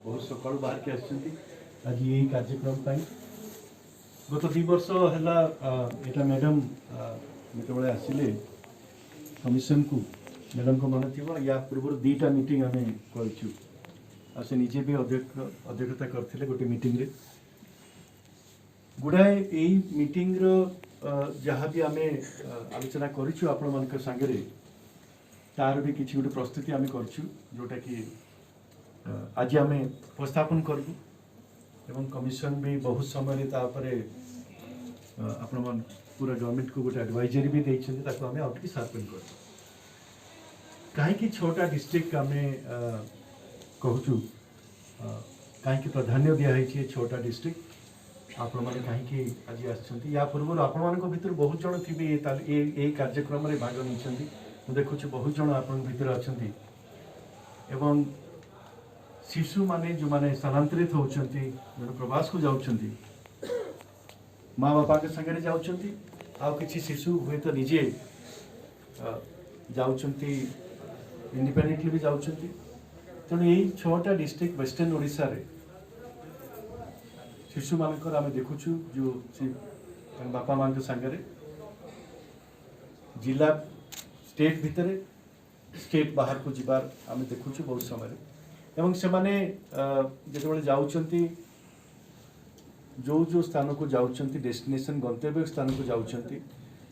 बहुत सका बाहर के आज यही कार्यक्रम गत 2 वर्ष है मैडम जो आसिले कमिशन को मैडम को मन थी या पूर्व 2टा मीटिंग आम कर से निजे भी अध्यक्षता करते गोटे मीटिंग रे गुड़ाए यही मीटिंग जहाँ भी आम आलोचना करूँ आपण मान सांगे तार भी किसी गोटे प्रस्तुति आम करोटा कि आज आम उपस्थापन करूँ एवं कमिशन भी बहुत समय आपण मन पूरा गवर्नमेंट को गोटे एडवाइजरी भी देते आम आउट शार्पन कर कहीं 6टा डिस्ट्रिक्ट आम कहूँ कहीं प्राधान्य दिखाई 6टा डिस्ट्रिक्ट आपण मैंने कहीं आज या पूर्व आपण मान भर बहुत जन थे ये कार्यक्रम में भाग नहीं देखुच बहुत जन आप भर अच्छा एवं शिशु माने जो माने स्थानांतरित होती जो प्रवास को जाऊँगी माँ बापा के संगे जाऊँगी आउ कि शिशु हुए तो निजे जाऊँगी इंडिपेंडेंटली भी जाऊँगी तेणु यही 6टा डिस्ट्रिक्ट वेस्टर्न ओडिशा रे शिशु मानकर आम देखुचु जो बापा माँ के संगे जिला स्टेट भितर स्टेट बाहर को जीवार आम देखुचु बहुत समय एवं से माने जो जाऊँगी जो जो स्थान को जाऊँगी डेस्टिनेशन गंतव्य स्थान को जाऊँगी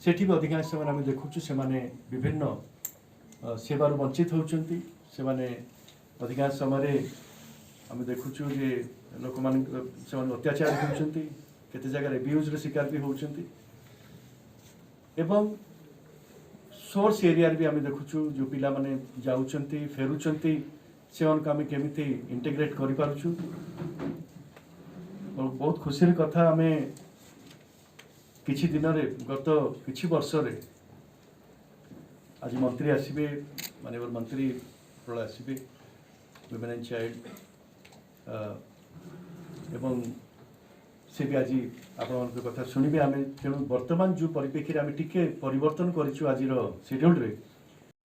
सेठी भी अधिकांश समय आम देखुचु से माने विभिन्न सेवार वंचित होती से माने अधिकांश समय आम देखुचु जे लोक मान अत्याचार होती केते जगह एब्यूज शिकार भी होती एवं सोर्स एरिया भी आम देखुचु जो पिला माने जाऊँगी फेरुचंती से आम केमिति इंटीग्रेट करि पारुछु और बहुत खुशी कथा आम किछि दिन रे गत किछि वर्ष रे आज मंत्री आसबे माननीय मंत्री आसबे वुमेन एंड चाइल्ड एवं से भी आज आपण कथा शुणवे आम तेणु वर्तमान जो परिप्रेक्षी आम टिके परिवर्तन करूँ आज शेड्यूल रे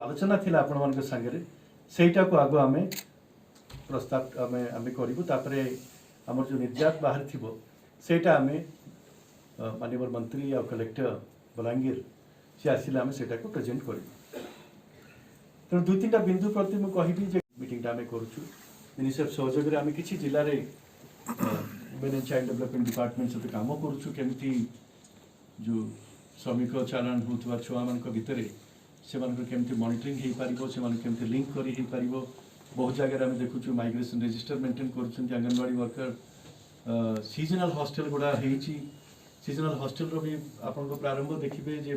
आलोचना थिला आपण मान संगे सेटा को आगो आम प्रस्ताव आम करूँ आमर जो निर्यात बाहर थी सेटा आम माननीय मंत्री आ कलेक्टर बलांगीर सी आसिले आम सेटा को प्रेजेंट करूँ तेणु 2-3टा बिंदु प्रति मुझे कहबी मीटिंगटा आम करूँ यूनिसेफ सहयोग आम कि जिले में women and child development department सहित कम करुँ केमती जो श्रमिक चालान होता छुआ मान भितर से केमती मॉनिटरिंग हो पार से केमती लिंक कर बहुत जगह आम देखुँ माइग्रेशन रजिस्टर मेंटेन कर आंगनवाड़ी वर्कर सीजनल हॉस्टल गुड़ा सीजनल हॉस्टल भी आप प्रारंभ देखिए जे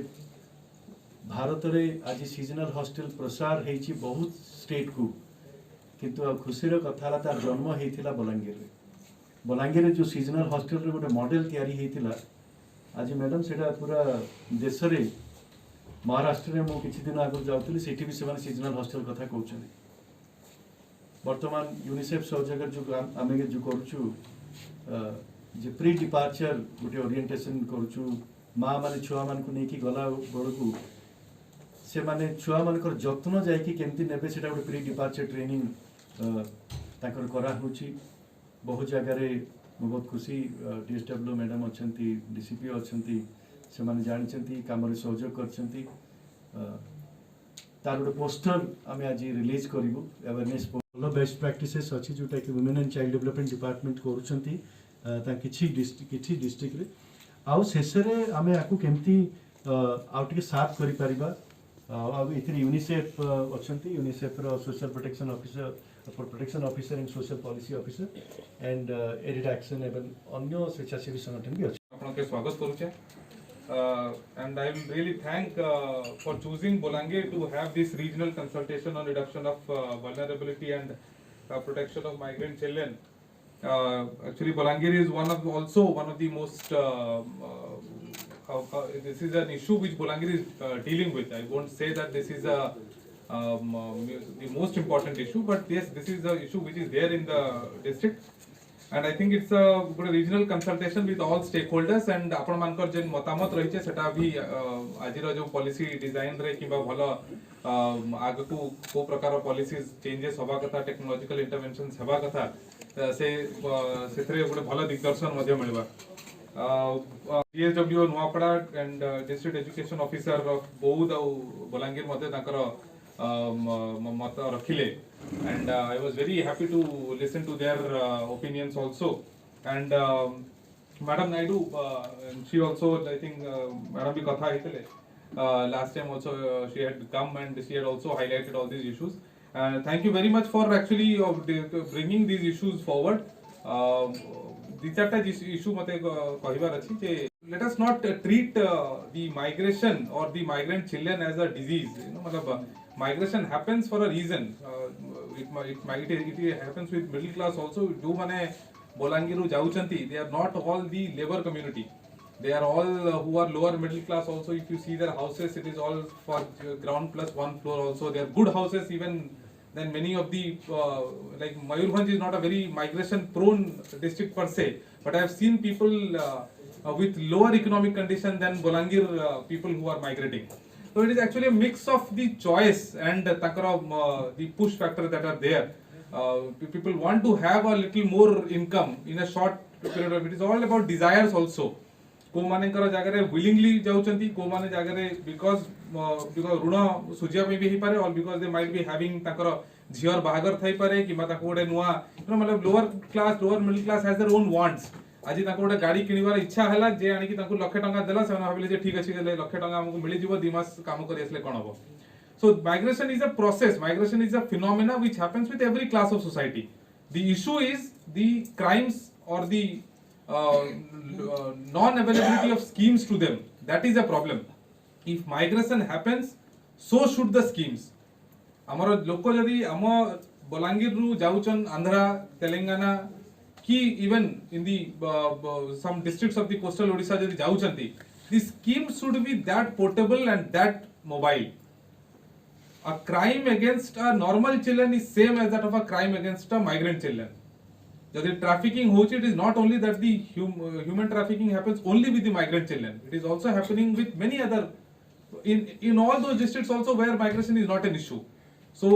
भारत में आज सीजनल हॉस्टल प्रसार हो बहुत स्टेट को किंतु खुशीर कथा तार जन्म होता बलांगीर जो सीजनल हॉस्टल गोटे मॉडल या आज मैडम से पूरा देश में महाराष्ट्र में मुझे किसी दिन आगे जाऊँगी से भी सीजनल हॉस्टल कथा कहते वर्तमान यूनिसेफ सहयोग जो आम जो करुचु प्री डिपार्चर गोटे ओरिएंटेशन करुचु माँ माने छुआ मान को लेकिन गला बेलू से माने छुआ मान जत्न जामती ने गोटे प्री डिपार्चर ट्रेनिंग तांकर करा होची बहुत जगह बहुत खुशी डीएसडब्ल्यू मैडम अच्छा डीसीपी अच्छा से माने जानते कम सहयोग कर तार गोटे पोस्टर आम आज रिलीज करूँ अवेयरनेस भल बेस्ट प्रैक्टिसेस अच्छी जोटा कि women and child development department किसी डिस्ट्रिक्ट रे आउ शेष आम आपको केमती आउ टे साफ कर यूनिसेफ अच्छा UNICEF social protection officer for protection officer and social policy officer and edit action एवं अन्य स्वेच्छासेवी संगठन भी अच्छे आपके स्वागत करुचे and I will really thank for choosing Bolangir to have this regional consultation on reduction of vulnerability and protection of migrant children. Actually, Bolangir is one of the most this is an issue which Bolangir is dealing with. I won't say that this is the most important issue, but yes, this is the issue which is there in the district. and I think it's a good regional consultation with all stakeholders and आपण मानकर जे मतामत रही छे सेटा भी आज रो जो policy design रे किबा भलो आग को प्रकार पॉलिसीज चेंजेस होबा कथा टेक्नोलॉजिकल इंटरवेंशंस हेबा कथा से सेथरे गोटे भलो दिग्दर्शन मध्ये मिलबा DSW Nuapada and district education officer of बौद्ध बलांगीर मध्ये ताकर मत रखिले and I was very happy to listen to their opinions also and Madam Naidu and she also I think Madam bhi katha hitile last time also she had come and she had also highlighted all these issues and thank you very much for actually bringing these issues forward ଦି ଚାରଟା issue mate kahibar achi je let us not treat the migration or the migrant children as a disease you know matlab migration happens for a reason it happens with middle class also jo mane Bolangiru jauchanti they are not all the labor community they are all who are lower middle class also if you see their houses it is all for ground plus one floor also they are good houses even than many of the like Mayurbhanj is not a very migration prone district per se but I have seen people with lower economic condition than Bolangir people who are migrating so it is actually a mix of the choice and the push factor that are there people want to have a little more income in a short period of it is all about desires also को Manekar जागरे willingly जाउचंती को माने जागरे because ऋण सुजिया में भी ही पारे और because they might be having Takar झियर बाहागर Thai पारे कि माता कोडे नुआ मतलब lower class lower middle class has their own wants आज ताको गोटे गाड़ी किनिबार इच्छा हला जे आनी कि ताको लाख टका देला से भाबिले जे ठीक अछि लाख टका हमकु मिलि जिवो 2 मास काम करि असले कोन हबो so migration is a process migration is a phenomena which happens with every class of society the issue is the crimes or the non-availability of schemes to them that is a problem if migration happens so should the schemes amar loko jodi amo Bolangir ru jauchan Andhra Telangana ki even in the some districts of the coastal Odisha jodi jauchanti the scheme should be that portable and that mobile a crime against a normal children is same as that of a crime against a migrant children যদি trafficking hochi it is not only that the human trafficking happens only with the migrant children it is also happening with many other in all those districts also where migration is not an issue so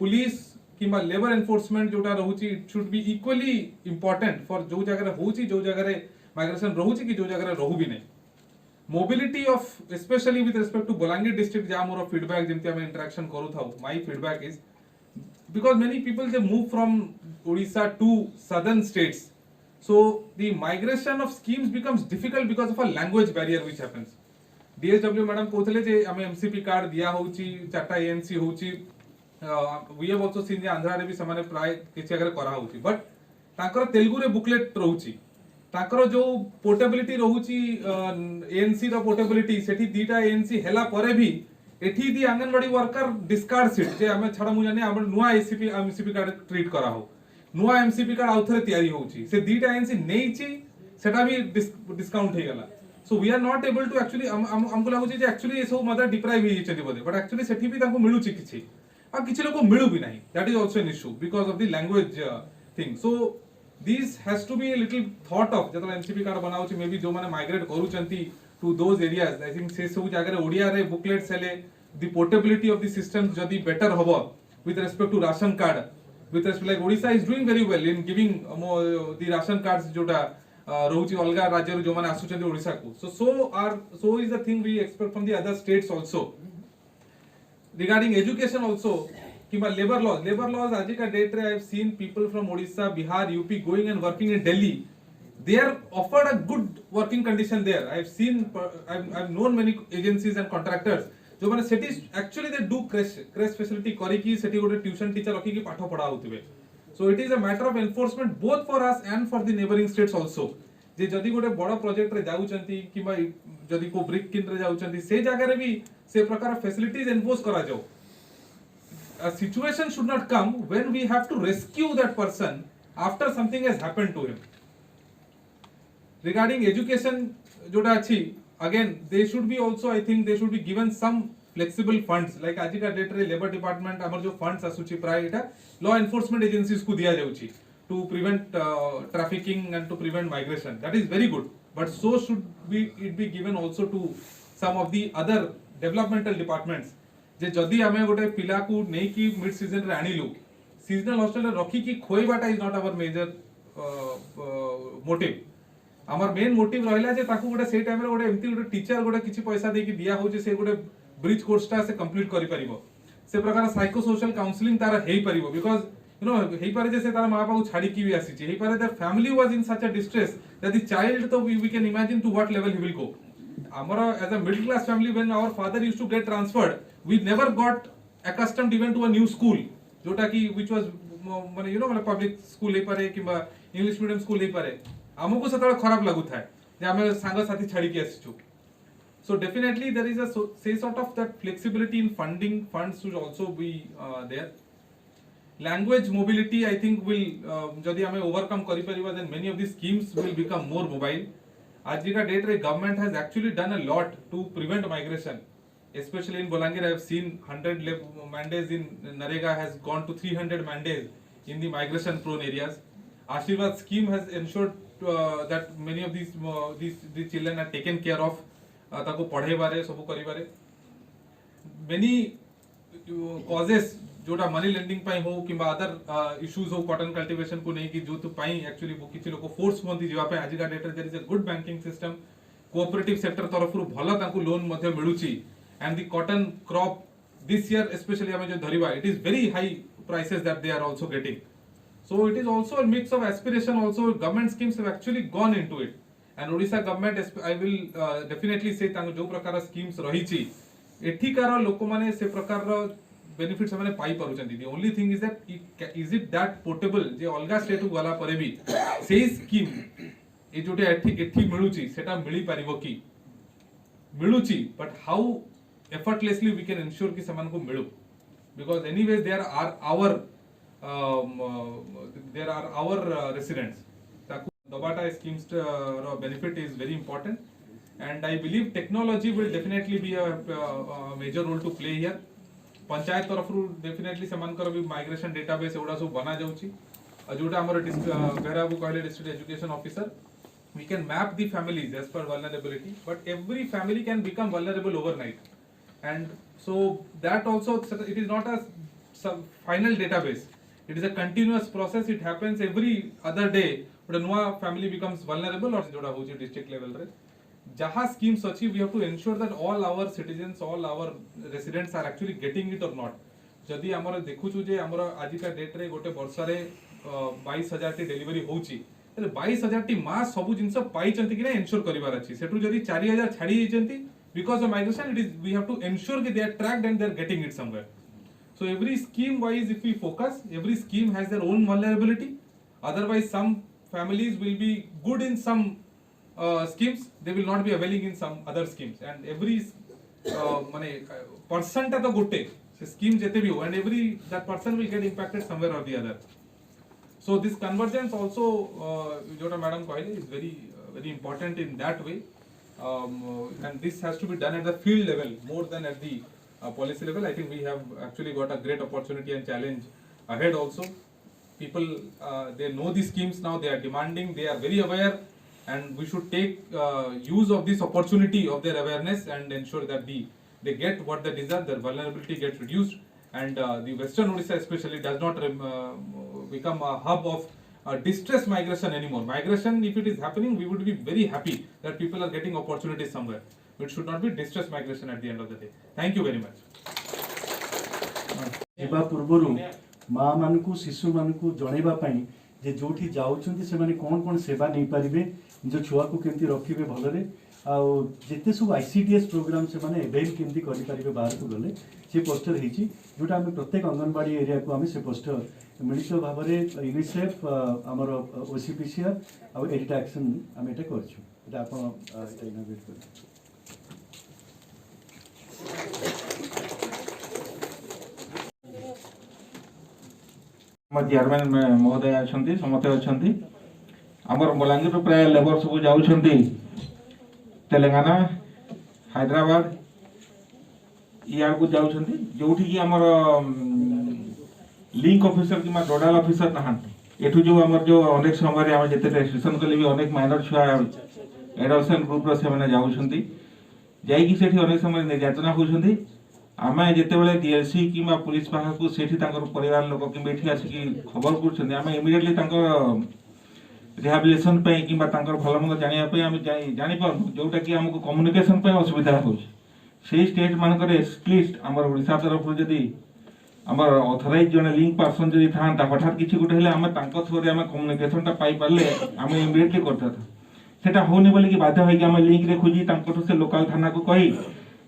police किंबा labor enforcement जोटा रहुची it should be equally important for जो जगह होची जो जगह migration रहुची कि जो जगह रहू भी नहीं mobility of especially with respect to Bolangir district जा मोर feedback जेमति हम interaction करू थाउ my feedback is because many people they move from Odisha to southern states so the migration of schemes becomes difficult because of a language barrier which happens DSW madam कहथले जे हमें MCP card दिया होची चारटा ANC होची we have also seen जे आंध्रा रे भी समाने प्राय किछि अगर करा होची but ताकर तेलुगु रे बुकलेट रहूची ताकर जो पोर्टेबिलिटी रहूची ANC रो पोर्टेबिलिटी सेठी दीटा ANC हेला परे भी एठी दी आंगनवाड़ी वर्कर डिस्कार्ड सीट जे हमें छडा मु जाने हमर नुवा MCP कार्ड ट्रीट करा हो नुवा MCP कार्ड आउथरे तयारी होची से दीटा एनसी नेइची सेटा भी डिस्काउंट हे गला so we are not able to actually हमको लागु जे एक्चुअली ए सब मदर डिप्राइव ही छथि बोले बट एक्चुअली सेठी भी ताको मिलुची किछि आ किछि लोक मिलु भी नाही that is also an issue because of the language thing so this has to be a little thought of जतला MCP कार्ड बनाउची मे बी जो माने माइग्रेट करूचंती to those areas I think से सब जगह रे ओडिया रे बुकलेट्स हेले the portability of the systems जदी better होबो with respect to ration card with respect like Odisha is doing very well in giving the ration cards जोटा रहउची अलगा राज्य रे जो माने आसुचंती ओडिसा को so is the thing we expect from the other states also regarding education also किबा labor laws आज का date रे I have seen people from Odisha Bihar UP going and working in Delhi they are offered a good working condition there I have seen I've known many agencies and contractors जो माने सेटी actually they do crash facility करी कि सेटी गोटे tuition teacher रखी कि पाठ पढ़ा होतबे so it is a matter of enforcement both for us and for the neighboring states also जे जदी गोटे बड़ प्रोजेक्ट रे जाउचंती किबा जदी को ब्रिक किन रे जाउचंती से जगह रे भी से प्रकार फैसिलिटीज एनफोर्स करा जाओ a situation should not come when we have to rescue that person after something has happened to him regarding education जोटा अछि again they should be also I think they should be given some flexible funds like आज का date रे labour department हमर जो funds आसुची प्राय एटा law enforcement agencies को दिया जाउची to prevent trafficking and to prevent migration. That is very good. But so should it be given also to some of the other developmental departments. जे जदि आमे गोटे पिला को नै कि मिड सीजन रे आनिलु सीजनल हॉस्टल रे रखी कि खोइबाटा is not our major motive आमर मेन मोटिव रहला जे ताकू गोटे सेई टाइम रे गोटे एमती गोटे टीचर गोटे किछि पैसा दे कि दिया होजे से गोटे ब्रिज कोर्सटा से कंप्लीट करि परिबो से प्रकार साइको सोशल काउंसलिंग तार हेई परिबो बिकॉज़ यू नो हेई पारे जे से तार मां बापा को छाडी की भी आसी छि हेई पारे that family was in such a distress that the child तो we can imagine to what level he will go Amara as a middle class family, when our father used to get transferred, we never got accustomed even to a new school, जोटा कि which was माने you know माने public school हे पारे कि English medium school हे पारे हमको सतरा खराब लागु था जे हमें सांग साथी छाड़ी के आसिचु. So definitely there is a say sort of that flexibility in funding funds should also be there. Language mobility I think will जदि हमें overcome करि परिबा then many of these schemes will become more mobile. आज का date रे government has actually done a lot to prevent migration especially in Bolangir. I have seen 100 mandates in Narega has gone to 300 mandates in the migration prone areas. Ashirwad scheme has ensured that many of these children are taken care of ताको पढ़े बारे सब करि बारे many causes जोटा money lending पाई हो किबा other issues हो cotton cultivation को नहीं कि जो तो पाई एक्चुअली वो किछि लोक फोर्स होंती जेवा पे आज का डेट रे there is a good banking system cooperative sector तरफ रु भलो तांको लोन मध्ये मिलुची and the cotton crop this year specially हमें जो धरिबा it is very high prices that they are also getting so it is also a mix of aspiration also government schemes have actually gone into it and Odisha government I will definitely say तांको जो प्रकार schemes रहिची एठिकार लोक माने से प्रकार benefits हमने पाई पारुचंती. The only thing is that is it that portable जे अलगा state को गला परे भी सेही स्कीम ए जोटे एठी मिलुची सेटा मिली परिबो की मिलुची but how effortlessly we can ensure कि समान को मिलु because anyways there are our residents ताकू दबाटा स्कीम्स रो benefit is very important and I believe technology will definitely be a major role to play here. Panchayat तरफ रु डेफिनेटली सेमानकर भी माइग्रेशन डेटाबेस एवडा सब बना जाउची जोटा हमर बेहराबू कहले district education officer we can map the families as per vulnerability but every family can become vulnerable overnight and so that also it is not a final database, it is a continuous process. It happens every other day but a new family becomes vulnerable or जोटा होची district level रे जहाँ schemes अच्छी we have to ensure that all our citizens, all our residents are actually getting it or not. जदि हमर देखुछु जे हमर आज का डेट रे गोटे वर्ष रे 22,000 टी डिलीवरी होची तले 22,000 टी मां सब जिंस पाई चंती कि ना एंश्योर करिवार अछि सेटु जदि 4,000 छाडी जंती because of migration it is we have to ensure that they are tracked and they are getting it somewhere. So every scheme wise if we focus, every scheme has their own vulnerability. Otherwise some families will be good in some schemes, they will not be availing in some other schemes and every माने percent तो गोटे scheme जेते भी हो and every that person will get impacted somewhere or the other. So this convergence also जोटा madam कहले is very important in that way and this has to be done at the field level more than at the policy level. I think we have actually got a great opportunity and challenge ahead also. People they know the schemes now, they are demanding, they are very aware and we should take use of this opportunity of their awareness and ensure that they get what they deserve, their vulnerability gets reduced and the Western Odisha especially does not become a hub of distress migration anymore. Migration, if it is happening, we would be very happy that people are getting opportunities somewhere. It should not be distress migration at the end of the day. Thank you very much. एबा पूर्वरु माँ मानकु शिशु मानकु जणेबा पई जे जोठी जाउछन्ती से माने कोन सेवा नै पारिबे जो छुआ को केमती रखिबे भलरे आ जेते सब आईसीडीएस प्रोग्राम से माने एवेल केमती करि पारिबे बाहर को गले से पोस्टर हेची जोटा हम प्रत्येक अंगनवाड़ी एरिया को हम से पोस्टर मिलित भाव में यूनिसेफ आमर ओसीपीसीआर आ एडिट एक्शन हम एटा करछु एटा आपण इनोवेट कर चेयरमैन महोदय अच्छा समस्ते अच्छा आमर बलांगीर प्राय लेबर सब जाऊँ तेलंगाना हैदराबाद इड़ को जाऊँ जो आमर लिंक ऑफिसर कि नोडाल ऑफिसर ना एठू जो आमर जो अनेक समय आम जिते रेजिस्ट्रेशन कले भी अनेक माइनर छुआ एडप्शन ग्रुप से जाऊँगी जाइकी सेठी अनेक समय निर्यातना होती आम जिते डीएलसी कि पुलिस पाखक से परिवार लोक कि आसिक खबर कर इमिडिएटली रिहाबिलिटेशन कि भल मंद जानापी जापर जोटा कि आमको कम्युनिकेशन असुविधा हो स्टेट मानक एटलिस्ट आम ओडिशा तरफ जदि आम अथराइज जड़े लिंक पर्सन जदि था हठात किसी गोटे आम थ्रू आम कम्युनिकेशन पाई पारे आम इमिडिएटली करता सेटा होनी बोलिक बाध्य होगी लिंक रे खोजी से लोकाल थाना को कही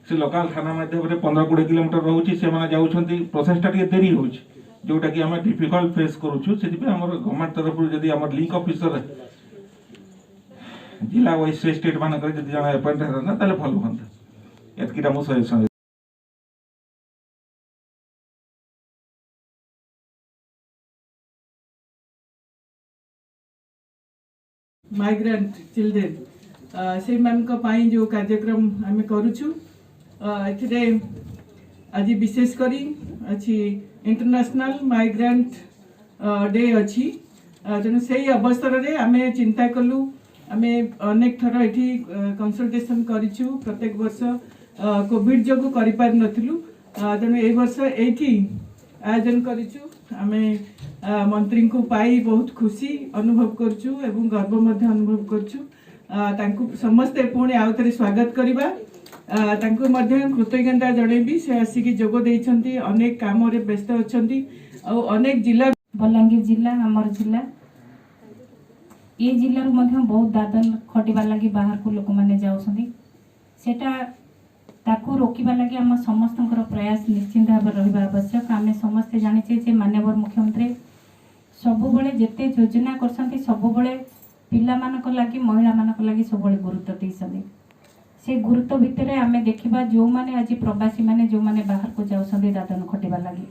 से लोकाल थाना मध्यम 15-20 किलोमीटर रोचे से जाऊँगी प्रोसेसटा देरी हो जोटा कि आम डिफिकल्ट फेस करूँ से गवर्नमेंट तरफ जदि आम लिंक ऑफिसर जिला वाइज से स्टेट मानक जब जन अपॉइंट होता भल हाँ एतकीटा मो सजेशन माइग्रेंट चिल्ड्रेन से मानक पाई जो कार्यक्रम आम करूछु एथिरे आज विशेष करी अच्छी इंटरनेशनल माइग्रेंट डे अच्छी तेणु से अवसर रे आमे चिंता कलु आमे अनेक थर एठी कंसल्टेशन करिछु प्रत्येक वर्ष कोविड जो करि पार नथिलु तेणु ए वर्ष एठी आयोजन करिछु आमे मंत्री को पाई बहुत खुशी अनुभव करछु एवं गर्व मध्य अनुभव करछु तांकु समस्ते पुणी आउ थे स्वागत करबा तांकु मध्य कृतज्ञता जणेबी से आसिकी जोग देइछंती अनेक काम रे व्यस्त अछंती और अनेक जिला बलांगीर जिला हमर जिला ये जिल्ला रू मध्य बहुत दादन खटिबा लगी बाहर को लोक माने जाउछंती सेटा ताकू रोकिबा लगी हम समस्तଙ୍କର प्रयास निश्चित भाव रहिबा आवश्यक आमे समस्ते जानिछे जे माननीय मुख्यमंत्री सब बळे जेते योजना करछंती सब बळे पिला मानक लागि महिला मानक लागि सब बळे गुरुत्व दैछंती से गुरुत्व भितरे आमे देखिबा जो माने आज प्रवासी माने जो माने बाहर को जाउछंती दादन खटिबा लगी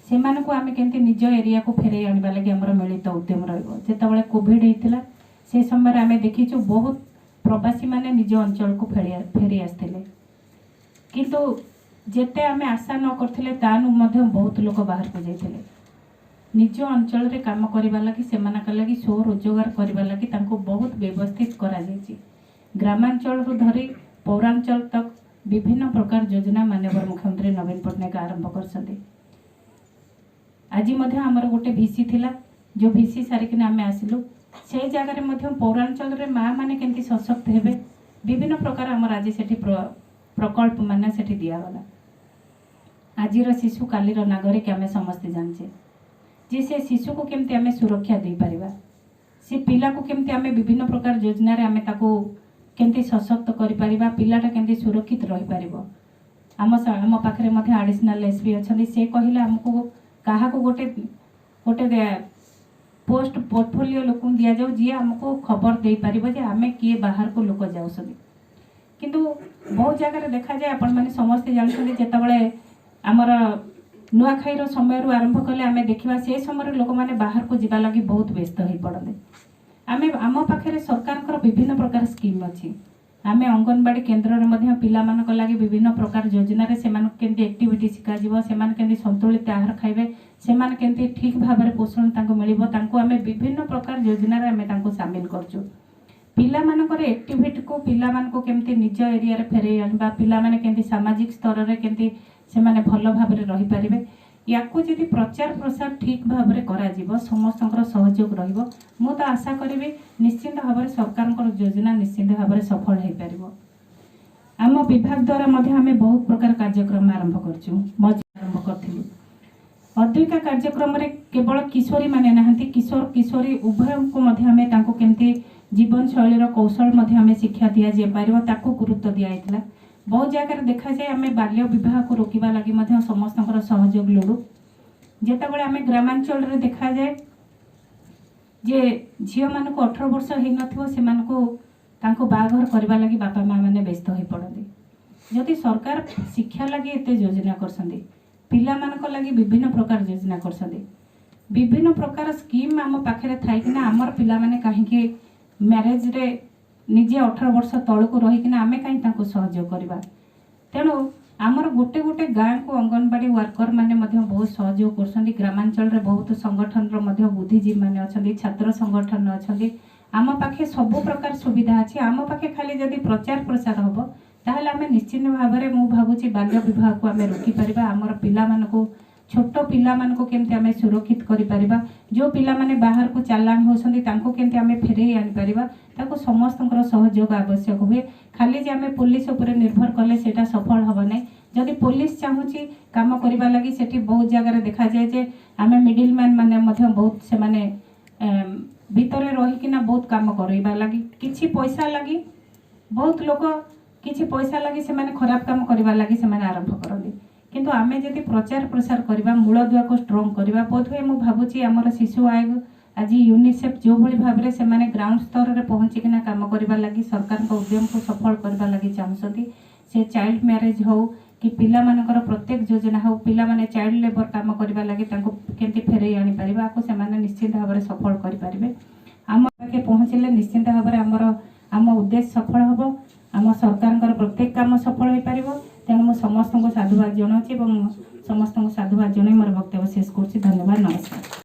से मानक आमे केंती निज एरिया को फेरे आनिबा लगी हमर मिलित उद्यम रहइबो जेतबळे कोविड हेतिला से समय आमे देखिछु बहुत प्रवासी माने निज अंचल को फेरी आस्थिले किंतु जेते आमे आशा न करथिले तानु मध्य बहुत लोक बाहर को जाइथिले निज अंचल रे काम करिबा लागि सेमानक लागि स्व रोजगार करिबा लागि तांको बहुत व्यवस्थित करा जायछि ग्रामांचल रु धरी पौरांचल तक विभिन्न प्रकार योजना माननीय मुख्यमंत्री नवीन पटनायक आरंभ करछन्ते आज मध्य हमर गोटे भिसी थिला जो भिसी सारिकिना आमे आसिलु से जगह रे मध्य पौरांचल रे मां माने केंती सशक्त हेबे विभिन्न प्रकार हमर आज सेठी प्रकल्प माने सेठी दिया गला आजिर शिशु कालीर नागरिक आमे समस्त जानछे जे से शिशु को केमती आमे सुरक्षा दे परिबा से पिला को केमती आमे विभिन्न प्रकार योजना रे आमे ताको केमती सशक्त करि परिबा पिलाटा केमती सुरक्षित रहि परिबो आम पाखरे मध्य एडिशनल एसपी अछनी से कहिला हमको काहा को गोटे गोटे पोस्ट पोर्टफोलियो लोक दिया जाऊ जी हमको खबर दे पारिबो जे आमे किए बाहर को लोक जाउसनी किंतु बहुत जगह देखा जाए आपण माने समस्त जानछथि जेतबळे हमर नुआखाईर समय आरंभ कले आमे देखिबा से समय लोक माने बाहर को जिबा लागि बहुत व्यस्त होई पड़ले आमे आम पाखरे सरकारकर विभिन्न प्रकार स्कीम अछि आमे अंगनबाड़ी केन्द्र रे मध्य पिला मानक लागि विभिन्न प्रकार योजना रे सेमान केंती एक्टिविटी सिखा जिवो सेमान केंती संतुलित आहार खाइबे सेमान केंती ठीक भाव रे पोषण तांको मिलिबो तांको आमे विभिन्न प्रकार योजना रे आमे तांको शामिल करछु पिला मानकर एक्टिविटी को पिला मान को केमती निज एरिया रे फेरे आनबा पिला माने केंती सामाजिक स्तर रे केंती से माने भल भाव रे रहि परिबे याको यदि प्रचार प्रसार ठीक भाव रे करा जिवो समस्तଙ୍କର सहयोग रहिबो मो तो आशा करिबे निश्चित भाव रे सरकारଙ୍କର योजना निश्चित भाव रे सफल हे परिबो आम विभाग द्वारा मध्ये हमें बहुत प्रकार कार्यक्रम आरंभ करछु मज आरंभ करथिलु अद्विका कार्यक्रम रे केवल किशोरी माने नाहंती किशोर किशोरी उभय को मध्ये हमें तांको केमती जीवन शैली कौशल मध्ये हमें शिक्षा दिया जाय पारिबो ताको गुरुत्व दिया आइतला बहुत जगह देखा जाए आम बाल्य विवाह को रोकवा लगी समस्त सहयोग लोड़ू जितेबाला आम ग्रामांचल रे देखा जाए जे झील मान 18 वर्ष हो से बाघर करने लगी बापा माँ मैंने व्यस्त हो पड़ते जदि सरकार शिक्षा लगी एत योजना कर पिला मानक लगी विभिन्न प्रकार योजना कर विभिन्न प्रकार स्कीम आम पाखे थी आमर पिला माने कहीं मैरेज रे निजे 18 वर्ष तलू रहीकिना आमे कहीं सहयोग करवा तेणु आमर गोटे गोटे गाँ को अंगनवाड़ी वर्कर माने मध्य बहुत सहयोग कर ग्रामांचल रे बहुत संगठन रो मध्य बुद्धिजीवी माने अछंती छात्र संगठन अछंती आम पाखे सब प्रकार सुविधा अच्छी आम पाखे खाली जदि प्रचार प्रसार हम ताहले आमे निश्चित भाव में मु भावुची बाल्य विवाह को आमे रोकी परिबा आमर पिला मानको छोट पिला मानको केमते आमे सुरक्षित करि परिबा जो पिला माने बाहर को चालान होसंती तांको केमते आमे फेरे आनि परिबा ताको समस्तଙ୍କର सहयोग आवश्यक हुए खाली जे आमे पुलिस ऊपर निर्भर कले सेटा सफल हबो नै जदि पुलिस चाहूची काम करबा लागि सेठी बहुत जगह देखा जाय जे आमे मिडिल मैन माने मध्य बहुत से माने भितरे रही किना बहुत काम करबा लागि किछि पैसा लागि बहुत लोक किछि पैसा लागि से माने खराब काम करबा लागि से माने आरंभ करली किंतु आमे जदि प्रचार प्रसार करबा मूलदुआ को स्ट्रांग करबा बोधवे मु भाबुची हमर शिशु आयोग आज यूनिसेफ जो भली भाव में से माने ग्राउंड स्तर रे पहुंचिकिना काम करबा लागि सरकार को उद्यम को सफल करबा लागि चाहसती से चाइल्ड मैरिज हो कि पिला मानकर प्रत्येक योजना हो पिला माने चाइल्ड लेबर काम करबा लागि तांको केंति फेरे आनि परिबा को से माने निश्चित भाव में सफल करि परिबे आम पाखे पहुंचले निश्चित भाव में आम उद्देश्य सफल हबो आम सरकार प्रत्येक काम सफल हो पारिबो तेणु मु समस्त को साधुवाद जनाऊँ समस्त को साधुवाद जन मोर वक्तव्य शेष करुच्ची धन्यवाद नमस्कार।